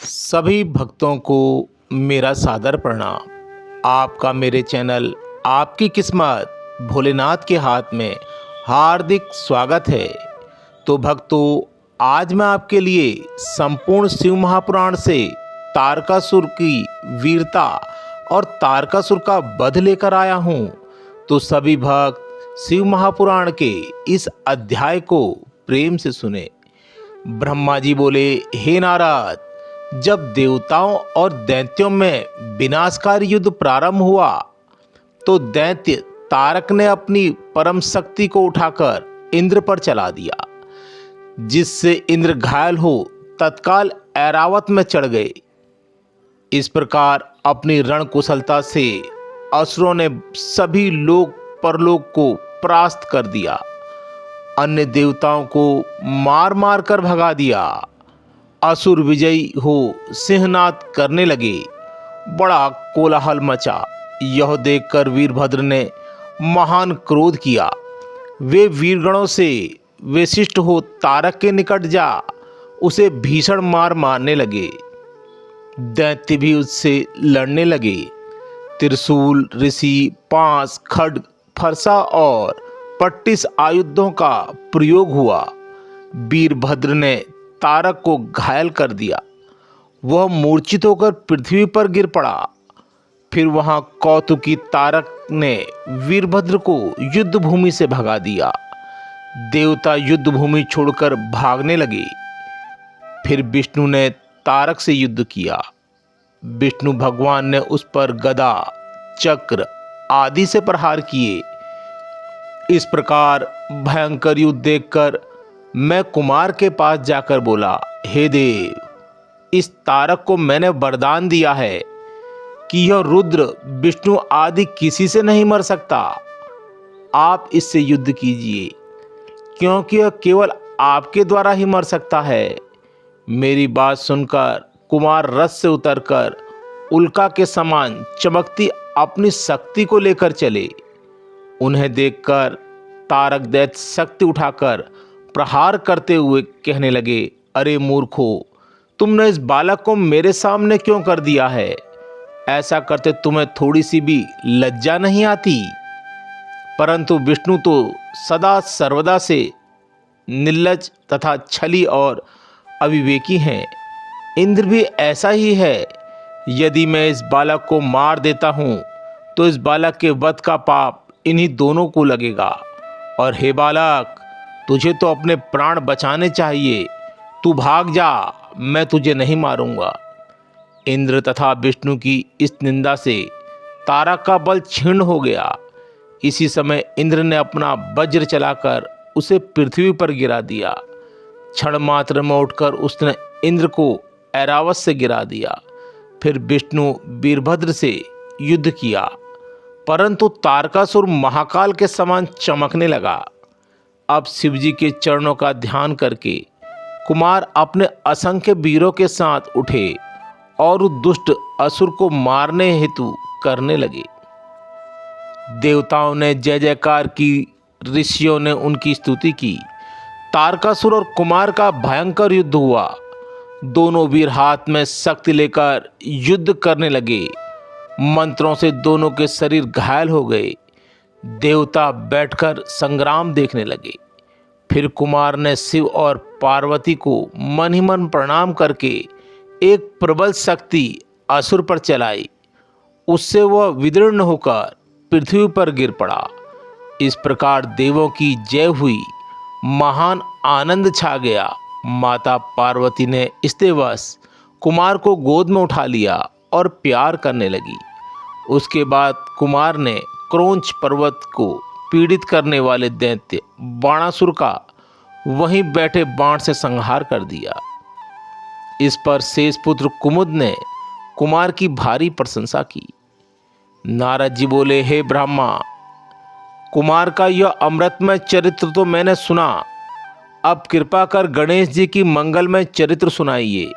सभी भक्तों को मेरा सादर प्रणाम। आपका मेरे चैनल आपकी किस्मत भोलेनाथ के हाथ में हार्दिक स्वागत है। तो भक्तों, आज मैं आपके लिए संपूर्ण शिव महापुराण से तारकासुर की वीरता और तारकासुर का वध लेकर आया हूँ। तो सभी भक्त शिव महापुराण के इस अध्याय को प्रेम से सुने। ब्रह्मा जी बोले, हे नारद, जब देवताओं और दैत्यों में विनाशकारी युद्ध प्रारंभ हुआ तो दैत्य तारक ने अपनी परम शक्ति को उठाकर इंद्र पर चला दिया, जिससे इंद्र घायल हो तत्काल ऐरावत में चढ़ गए। इस प्रकार अपनी रणकुशलता से असुरों ने सभी लोक परलोक को परास्त कर दिया, अन्य देवताओं को मार मार कर भगा दिया। असुर विजयी हो सिंहनाद करने लगे, बड़ा कोलाहल मचा। यह देखकर वीरभद्र ने महान क्रोध किया। वे वीरगणों से, वशिष्ठ हो तारक के निकट जा उसे भीषण मार मारने लगे। दैत्य भी उससे लड़ने लगे। त्रिशूल, ऋषि, पांस, खड्ग, फरसा और 25 आयुधों का प्रयोग हुआ। वीरभद्र ने तारक को घायल कर दिया। वह मूर्छित होकर पृथ्वी पर गिर पड़ा। फिर वहां कौतुकी तारक ने वीरभद्र को युद्ध भूमि से भगा दिया। देवता युद्ध भूमि छोड़कर भागने लगे। फिर विष्णु ने तारक से युद्ध किया। विष्णु भगवान ने उस पर गदा, चक्र आदि से प्रहार किए। इस प्रकार भयंकर युद्ध देखकर मैं कुमार के पास जाकर बोला, हे देव, इस तारक को मैंने वरदान दिया है कि यह रुद्र, विष्णु आदि किसी से नहीं मर सकता। आप इससे युद्ध कीजिए, क्योंकि यह केवल आपके द्वारा ही मर सकता है। मेरी बात सुनकर कुमार रथ से उतरकर उल्का के समान चमकती अपनी शक्ति को लेकर चले। उन्हें देखकर तारक दैत्य शक्ति उठाकर प्रहार करते हुए कहने लगे, अरे मूर्खो, तुमने इस बालक को मेरे सामने क्यों कर दिया है? ऐसा करते तुम्हें थोड़ी सी भी लज्जा नहीं आती? परंतु विष्णु तो सदा सर्वदा से निर्लज तथा छली और अविवेकी हैं। इंद्र भी ऐसा ही है। यदि मैं इस बालक को मार देता हूं तो इस बालक के वध का पाप इन्हीं दोनों को लगेगा। और हे बालक, तुझे तो अपने प्राण बचाने चाहिए। तू भाग जा, मैं तुझे नहीं मारूंगा। इंद्र तथा विष्णु की इस निंदा से तारक का बल क्षीण हो गया। इसी समय इंद्र ने अपना वज्र चलाकर उसे पृथ्वी पर गिरा दिया। क्षण मात्र में उठकर उसने इंद्र को ऐरावत से गिरा दिया। फिर विष्णु वीरभद्र से युद्ध किया, परंतु तारकासुर महाकाल के समान चमकने लगा। अब शिवजी के चरणों का ध्यान करके कुमार अपने असंख्य वीरों के साथ उठे और उस दुष्ट असुर को मारने हेतु करने लगे। देवताओं ने जय जयकार की, ऋषियों ने उनकी स्तुति की। तारकासुर और कुमार का भयंकर युद्ध हुआ। दोनों वीर हाथ में शक्ति लेकर युद्ध करने लगे। मंत्रों से दोनों के शरीर घायल हो गए। देवता बैठकर संग्राम देखने लगे। फिर कुमार ने शिव और पार्वती को मन ही मन प्रणाम करके एक प्रबल शक्ति असुर पर चलाई। उससे वह विदीर्ण होकर पृथ्वी पर गिर पड़ा। इस प्रकार देवों की जय हुई। महान आनंद छा गया। माता पार्वती ने इससे वश कुमार को गोद में उठा लिया और प्यार करने लगी। उसके बाद कुमार ने क्रोंच पर्वत को पीड़ित करने वाले दैत्य बाणासुर का वहीं बैठे बाण से संहार कर दिया। इस पर शेषपुत्र कुमुद ने कुमार की भारी प्रशंसा की। नारद जी बोले, हे ब्रह्मा, कुमार का यह अमृतमय चरित्र तो मैंने सुना। अब कृपा कर गणेश जी की मंगलमय चरित्र सुनाइए।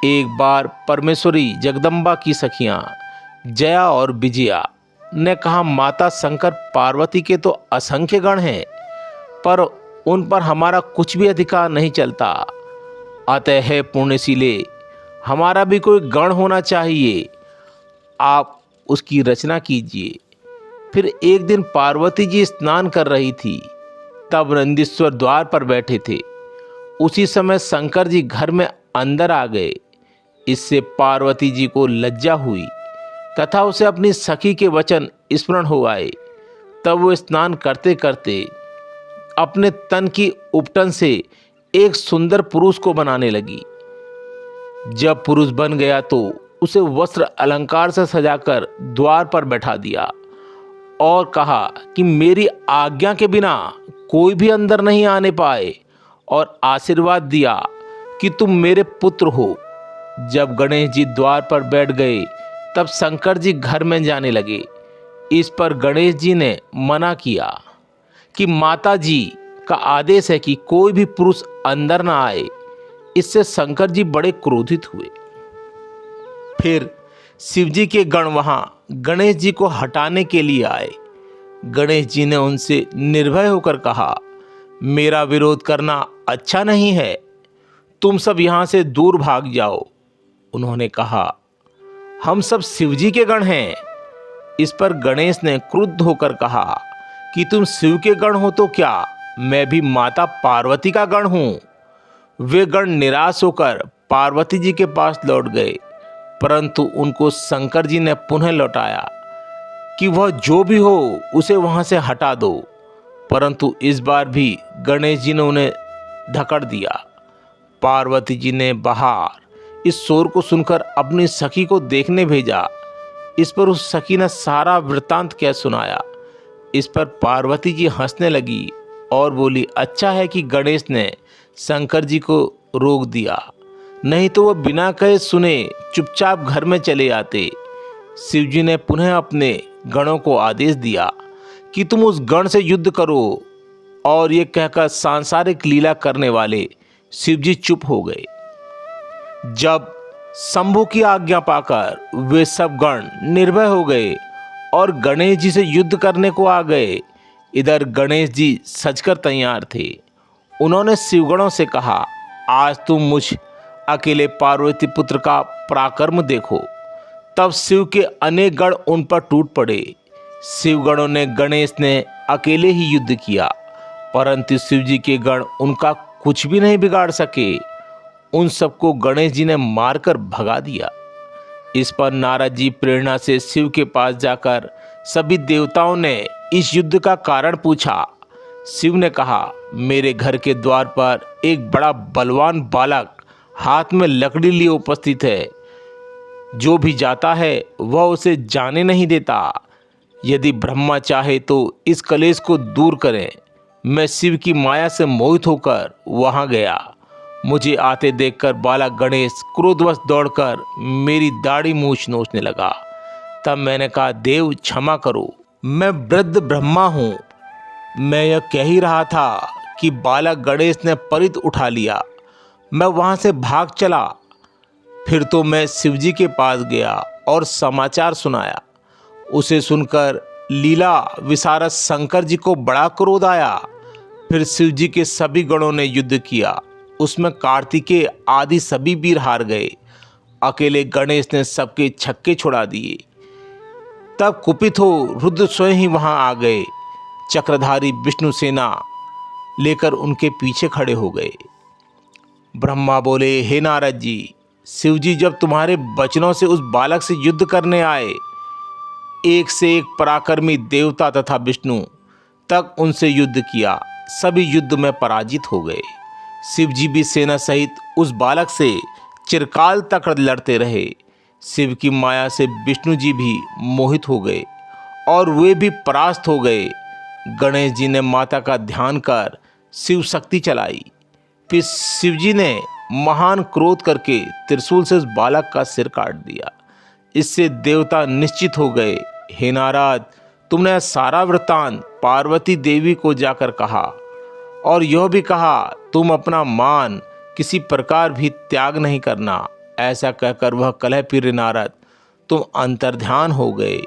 एक बार परमेश्वरी जगदम्बा की सखियां जया और विजया ने कहा, माता शंकर पार्वती के तो असंख्य गण हैं, पर उन पर हमारा कुछ भी अधिकार नहीं चलता। अतः है पुण्यशीले, हमारा भी कोई गण होना चाहिए, आप उसकी रचना कीजिए। फिर एक दिन पार्वती जी स्नान कर रही थी, तब नंदीश्वर द्वार पर बैठे थे। उसी समय शंकर जी घर में अंदर आ गए। इससे पार्वती जी को लज्जा हुई तथा उसे अपनी सखी के वचन स्मरण हो आए। तब वो स्नान करते करते अपने तन की उपटन से एक सुंदर पुरुष को बनाने लगी। जब पुरुष बन गया तो उसे वस्त्र अलंकार से सजाकर द्वार पर बैठा दिया और कहा कि मेरी आज्ञा के बिना कोई भी अंदर नहीं आने पाए, और आशीर्वाद दिया कि तुम मेरे पुत्र हो। जब गणेश जी द्वार पर बैठ गए तब शंकर जी घर में जाने लगे। इस पर गणेश जी ने मना किया कि माता जी का आदेश है कि कोई भी पुरुष अंदर ना आए। इससे शंकर जी बड़े क्रोधित हुए। फिर शिवजी के गण वहां गणेश जी को हटाने के लिए आए। गणेश जी ने उनसे निर्भय होकर कहा, मेरा विरोध करना अच्छा नहीं है, तुम सब यहां से दूर भाग जाओ। उन्होंने कहा, हम सब शिवजी के गण हैं। इस पर गणेश ने क्रुद्ध होकर कहा कि तुम शिव के गण हो तो क्या, मैं भी माता पार्वती का गण हूं। वे गण निराश होकर पार्वती जी के पास लौट गए, परंतु उनको शंकर जी ने पुनः लौटाया कि वह जो भी हो उसे वहां से हटा दो। परंतु इस बार भी गणेश जी ने उन्हें धकड़ दिया। पार्वती जी ने बाहर इस शोर को सुनकर अपनी सखी को देखने भेजा। इस पर उस सखी ने सारा वृत्तांत क्या सुनाया। इस पर पार्वती जी हंसने लगी और बोली, अच्छा है कि गणेश ने शंकर जी को रोक दिया, नहीं तो वह बिना कहे सुने चुपचाप घर में चले आते। शिवजी ने पुनः अपने गणों को आदेश दिया कि तुम उस गण से युद्ध करो, और ये कहकर सांसारिक लीला करने वाले शिवजी चुप हो गए। जब शंभु की आज्ञा पाकर वे सब गण निर्भय हो गए और गणेश जी से युद्ध करने को आ गए। इधर गणेश जी सजकर तैयार थे। उन्होंने शिवगणों से कहा, आज तुम मुझ अकेले पार्वती पुत्र का पराक्रम देखो। तब शिव के अनेक गण उन पर टूट पड़े। शिवगणों ने गणेश ने अकेले ही युद्ध किया, परंतु शिवजी के गण उनका कुछ भी नहीं बिगाड़ सके। उन सबको गणेश जी ने मारकर भगा दिया। इस पर नारद जी प्रेरणा से शिव के पास जाकर सभी देवताओं ने इस युद्ध का कारण पूछा। शिव ने कहा, मेरे घर के द्वार पर एक बड़ा बलवान बालक हाथ में लकड़ी लिए उपस्थित है। जो भी जाता है वह उसे जाने नहीं देता। यदि ब्रह्मा चाहे तो इस कलेश को दूर करें। मैं शिव की माया से मोहित होकर वहां गया। मुझे आते देखकर बालक गणेश क्रोधवश दौड़कर मेरी दाढ़ी मूछ नोचने लगा। तब मैंने कहा, देव क्षमा करो, मैं वृद्ध ब्रह्मा हूँ। मैं यह कह ही रहा था कि बालक गणेश ने परित उठा लिया। मैं वहां से भाग चला। फिर तो मैं शिवजी के पास गया और समाचार सुनाया। उसे सुनकर लीला विशारद शंकर जी को बड़ा क्रोध आया। फिर शिवजी के सभी गणों ने युद्ध किया। उसमें कार्तिकेय आदि सभी वीर हार गए। अकेले गणेश ने सबके छक्के छुड़ा दिए। तब कुपित हो रुद्र स्वयं ही वहां आ गए। चक्रधारी विष्णु सेना लेकर उनके पीछे खड़े हो गए। ब्रह्मा बोले, हे नारद जी, शिवजी जब तुम्हारे वचनों से उस बालक से युद्ध करने आए, एक से एक पराक्रमी देवता तथा विष्णु तक उनसे युद्ध किया। सभी युद्ध में पराजित हो गए। शिवजी भी सेना सहित उस बालक से चिरकाल तक लड़ते रहे। शिव की माया से विष्णु जी भी मोहित हो गए और वे भी परास्त हो गए। गणेश जी ने माता का ध्यान कर शिव शक्ति चलाई। फिर शिवजी ने महान क्रोध करके त्रिशूल से उस बालक का सिर काट दिया। इससे देवता निश्चित हो गए। हे नारद, तुमने सारा वृत्तांत पार्वती देवी को जाकर कहा और यह भी कहा, तुम अपना मान किसी प्रकार भी त्याग नहीं करना। ऐसा कहकर वह कलह फिर नारद, तुम अंतर्ध्यान हो गए।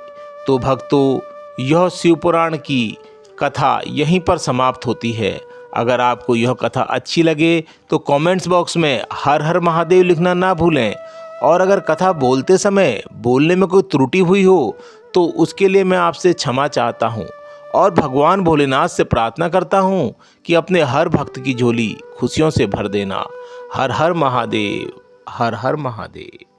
तो भक्तों, यह शिवपुराण की कथा यहीं पर समाप्त होती है। अगर आपको यह कथा अच्छी लगे तो कमेंट्स बॉक्स में हर हर महादेव लिखना ना भूलें और अगर कथा बोलते समय बोलने में कोई त्रुटि हुई हो तो उसके लिए मैं आपसे क्षमा चाहता हूँ और भगवान भोलेनाथ से प्रार्थना करता हूँ कि अपने हर भक्त की झोली खुशियों से भर देना। हर हर महादेव, हर हर महादेव।